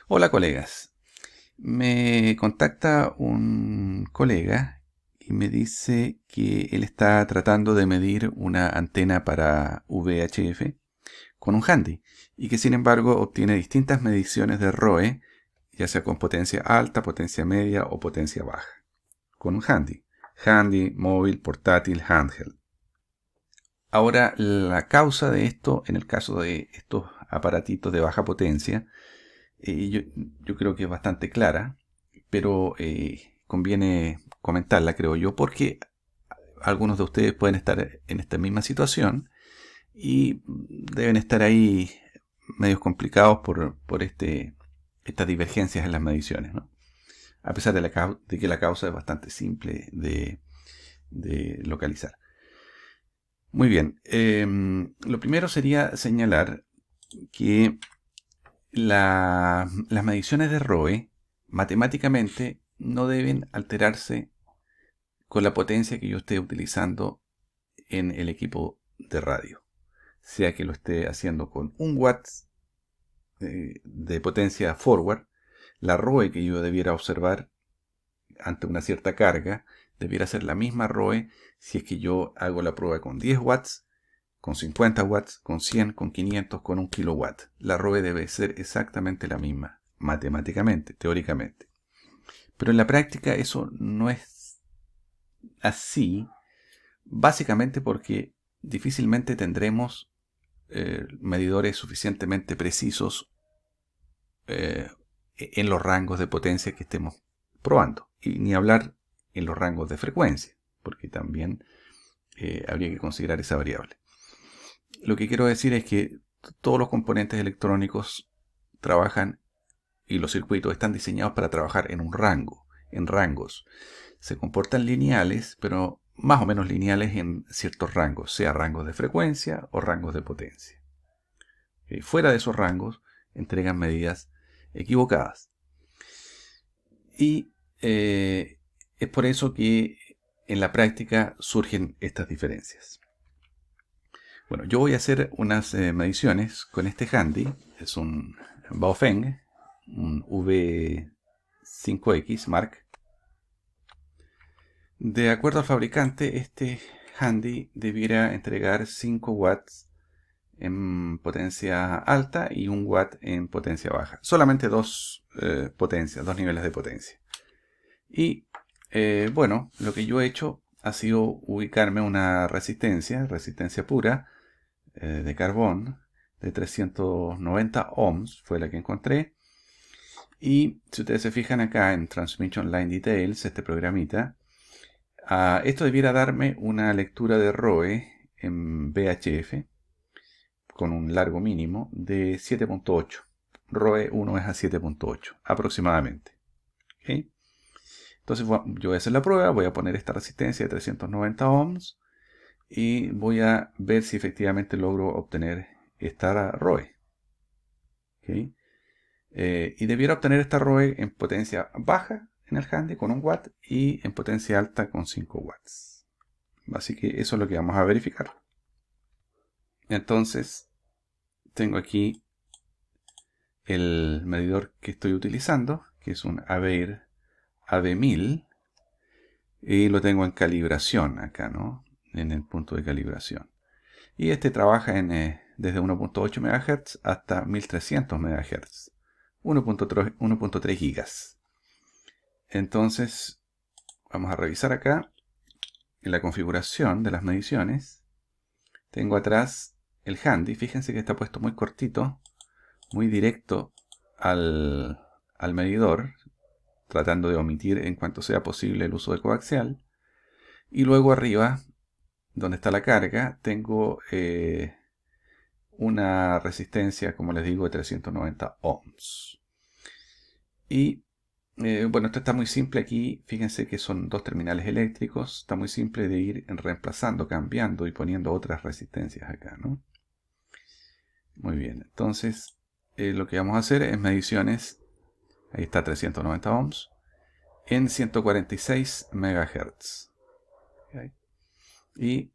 Hola colegas, me contacta un colega y me dice que él está tratando de medir una antena para VHF con un handy y que sin embargo obtiene distintas mediciones de ROE, ya sea con potencia alta, potencia media o potencia baja, con un handy, móvil, portátil, handheld. Ahora, la causa de esto, en el caso de estos aparatitos de baja potencia, yo creo que es bastante clara, pero conviene comentarla, creo yo, porque algunos de ustedes pueden estar en esta misma situación y deben estar ahí medios complicados por estas divergencias en las mediciones, ¿no? A pesar de que la causa es bastante simple de localizar. Muy bien, lo primero sería señalar que las mediciones de ROE matemáticamente no deben alterarse con la potencia que yo esté utilizando en el equipo de radio. Sea que lo esté haciendo con 1 watt de potencia forward, la ROE que yo debiera observar ante una cierta carga debiera ser la misma ROE si es que yo hago la prueba con 10 watts, con 50 watts, con 100, con 500, con 1 kilowatt. La ROE debe ser exactamente la misma, matemáticamente, teóricamente. Pero en la práctica eso no es así, básicamente porque difícilmente tendremos medidores suficientemente precisos en los rangos de potencia que estemos probando. Y ni hablar en los rangos de frecuencia, porque también habría que considerar esa variable. Lo que quiero decir es que todos los componentes electrónicos trabajan y los circuitos están diseñados para trabajar en un rango, en rangos. Se comportan lineales, pero más o menos lineales en ciertos rangos, sea rangos de frecuencia o rangos de potencia. Fuera de esos rangos, entregan medidas equivocadas. Y es por eso que en la práctica surgen estas diferencias. Bueno, yo voy a hacer unas mediciones con este handy. Es un Baofeng, un V5X Mark. De acuerdo al fabricante, este handy debiera entregar 5 watts en potencia alta y 1 watt en potencia baja. Solamente dos potencias, dos niveles de potencia. Y bueno, lo que yo he hecho ha sido ubicarme una resistencia pura de carbón de 390 ohms, fue la que encontré. Y si ustedes se fijan acá en Transmission Line Details, este programita, esto debiera darme una lectura de ROE en VHF con un largo mínimo de 7.8. ROE 1 es a 7.8 aproximadamente. ¿Okay? Entonces yo voy a hacer la prueba, voy a poner esta resistencia de 390 ohms y voy a ver si efectivamente logro obtener esta ROE. ¿Okay? Y debiera obtener esta ROE en potencia baja en el handy con 1 watt y en potencia alta con 5 watts. Así que eso es lo que vamos a verificar. Entonces, tengo aquí el medidor que estoy utilizando, que es un Aveir AB1000, y lo tengo en calibración acá, ¿no? En el punto de calibración. Y este trabaja desde 1.8 MHz hasta 1300 MHz, 1.3 gigas. Entonces, vamos a revisar acá en la configuración de las mediciones. Tengo atrás el handy, fíjense que está puesto muy cortito, muy directo al medidor, tratando de omitir en cuanto sea posible el uso de coaxial. Y luego arriba, donde está la carga, tengo una resistencia, como les digo, de 390 ohms. Y bueno, esto está muy simple aquí. Fíjense que son dos terminales eléctricos. Está muy simple de ir reemplazando, cambiando y poniendo otras resistencias acá, ¿no? Muy bien, entonces lo que vamos a hacer es mediciones. Ahí está 390 ohms en 146 MHz. ¿Okay? Y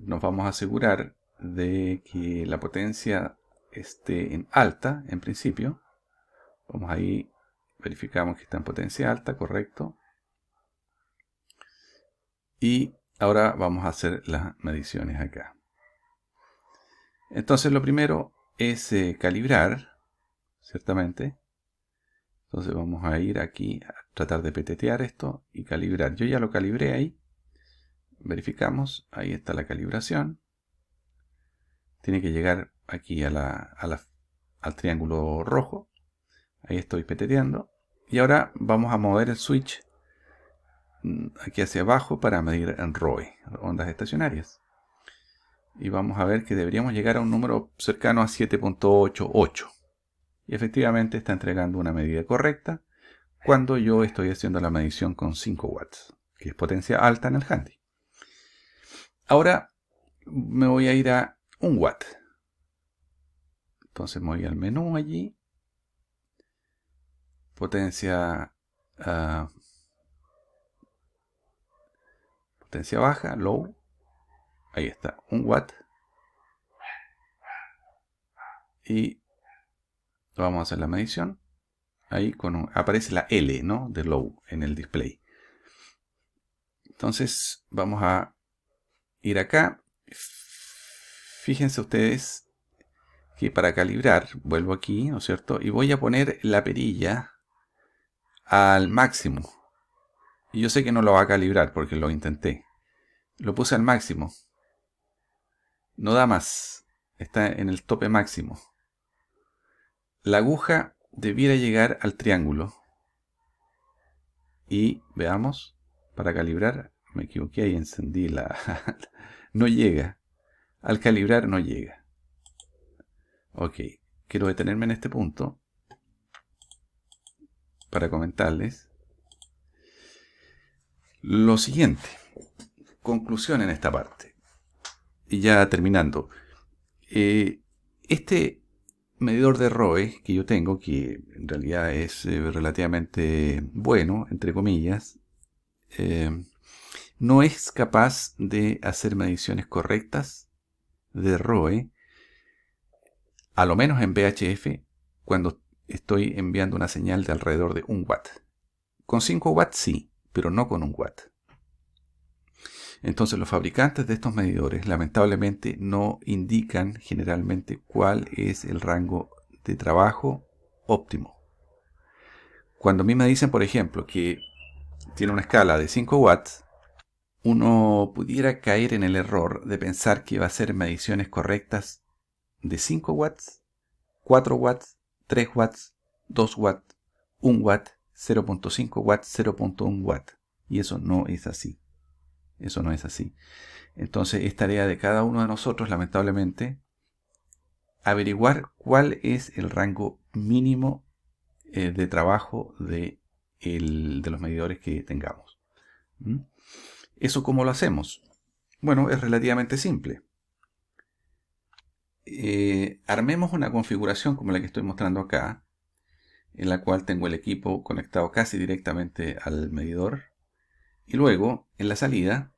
nos vamos a asegurar de que la potencia esté en alta en principio, Vamos ahí, verificamos que está en potencia alta, correcto. Y ahora vamos a hacer las mediciones acá. Entonces lo primero es calibrar, ciertamente. Entonces vamos a ir aquí a tratar de petetear esto y calibrar. Yo ya lo calibré ahí. Verificamos, ahí está la calibración. Tiene que llegar aquí al triángulo rojo. Ahí estoy peteteando. Y ahora vamos a mover el switch aquí hacia abajo para medir en ROE, ondas estacionarias. Y vamos a ver que deberíamos llegar a un número cercano a 7.88. Y efectivamente está entregando una medida correcta cuando yo estoy haciendo la medición con 5 watts, que es potencia alta en el handy. Ahora me voy a ir a 1 watt. Entonces me voy al menú allí. Potencia baja, low. Ahí está, 1 watt. Y vamos a hacer la medición. Ahí aparece la L, ¿no?, de low en el display. Entonces vamos a ir acá. Fíjense ustedes que para calibrar, vuelvo aquí, ¿no es cierto? Y voy a poner la perilla al máximo. Y yo sé que no lo va a calibrar porque lo intenté. Lo puse al máximo. No da más. Está en el tope máximo. La aguja debiera llegar al triángulo. Y veamos, para calibrar, me equivoqué y encendí la... no llega. Al calibrar no llega. Ok, quiero detenerme en este punto para comentarles lo siguiente. Conclusión en esta parte. Y ya terminando. Este medidor de ROE que yo tengo, que en realidad es relativamente bueno, entre comillas, no es capaz de hacer mediciones correctas de ROE, a lo menos en VHF, cuando estoy enviando una señal de alrededor de 1 watt. Con 5 watts sí, pero no con 1 watt. Entonces los fabricantes de estos medidores lamentablemente no indican generalmente cuál es el rango de trabajo óptimo. Cuando a mí me dicen, por ejemplo, que tiene una escala de 5 watts, uno pudiera caer en el error de pensar que va a hacer mediciones correctas de 5 watts, 4 watts, 3 watts, 2 watts, 1 watt, 0.5 watts, 0.1 watt. Y eso no es así. Eso no es así. Entonces es tarea de cada uno de nosotros, lamentablemente, averiguar cuál es el rango mínimo de trabajo de los medidores que tengamos. ¿Eso cómo lo hacemos? Bueno, es relativamente simple. Armemos una configuración como la que estoy mostrando acá, en la cual tengo el equipo conectado casi directamente al medidor. Y luego, en la salida,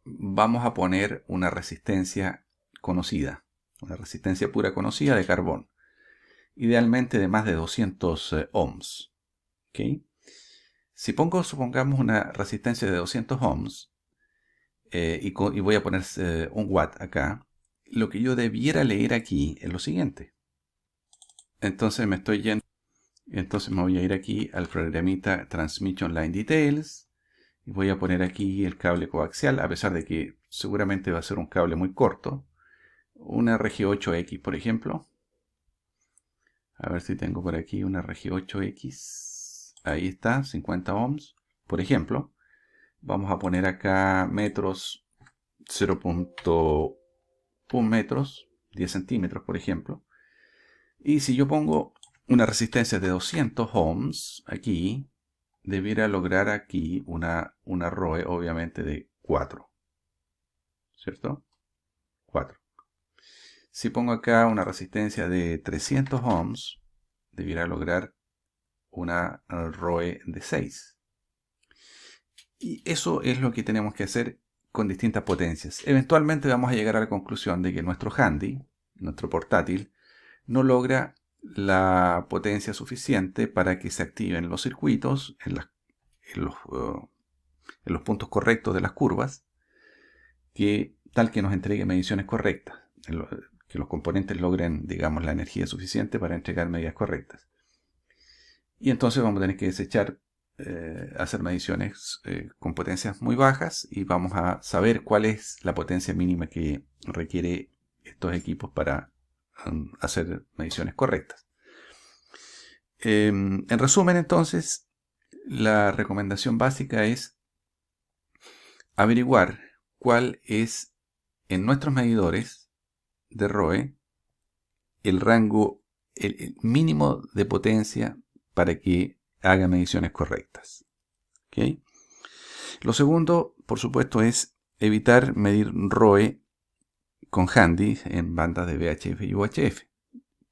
vamos a poner una resistencia conocida, una resistencia pura conocida de carbón, idealmente de más de 200 ohms. ¿Okay? Si supongamos una resistencia de 200 ohms y voy a poner 1 watt acá, lo que yo debiera leer aquí es lo siguiente. Entonces me voy a ir aquí al programita Transmission Line Details. Y voy a poner aquí el cable coaxial, a pesar de que seguramente va a ser un cable muy corto. Una RG8X, por ejemplo. A ver si tengo por aquí una RG8X. Ahí está, 50 ohms. Por ejemplo, vamos a poner acá metros, 0.1 metros, 10 centímetros, por ejemplo. Y si yo pongo una resistencia de 200 ohms aquí, debiera lograr aquí una ROE obviamente de 4. ¿Cierto? 4. Si pongo acá una resistencia de 300 ohms, debiera lograr una ROE de 6. Y eso es lo que tenemos que hacer con distintas potencias. Eventualmente vamos a llegar a la conclusión de que nuestro handy, nuestro portátil, no logra la potencia suficiente para que se activen los circuitos en los puntos correctos de las curvas, tal que nos entregue mediciones correctas, que los componentes logren, digamos, la energía suficiente para entregar medidas correctas. Y entonces vamos a tener que desechar, hacer mediciones con potencias muy bajas, y vamos a saber cuál es la potencia mínima que requiere estos equipos para hacer mediciones correctas. En resumen, entonces, la recomendación básica es averiguar cuál es en nuestros medidores de ROE el rango, el mínimo de potencia para que haga mediciones correctas. ¿Okay? Lo segundo, por supuesto, es evitar medir ROE con handy en bandas de VHF y UHF,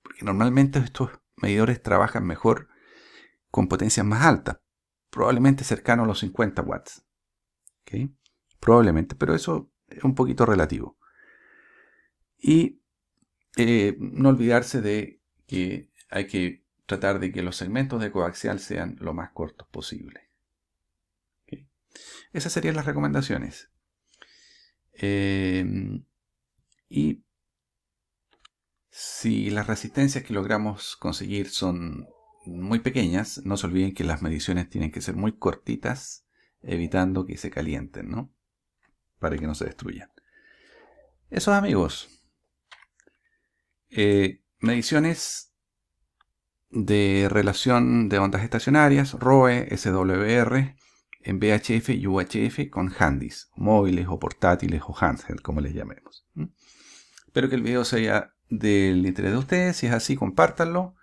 porque normalmente estos medidores trabajan mejor con potencias más altas, probablemente cercano a los 50 watts. ¿Okay? Probablemente, pero eso es un poquito relativo. Y no olvidarse de que hay que tratar de que los segmentos de coaxial sean lo más cortos posible. ¿Okay? Esas serían las recomendaciones. Y si las resistencias que logramos conseguir son muy pequeñas, no se olviden que las mediciones tienen que ser muy cortitas, evitando que se calienten, ¿no? Para que no se destruyan. Eso, amigos. Mediciones de relación de ondas estacionarias, ROE, SWR, en VHF y UHF con handys, móviles o portátiles o handheld, como les llamemos. Espero que el video sea del interés de ustedes. Si es así, compártanlo,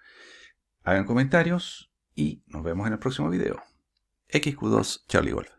hagan comentarios y nos vemos en el próximo video. XQ2 Charlie Wolf.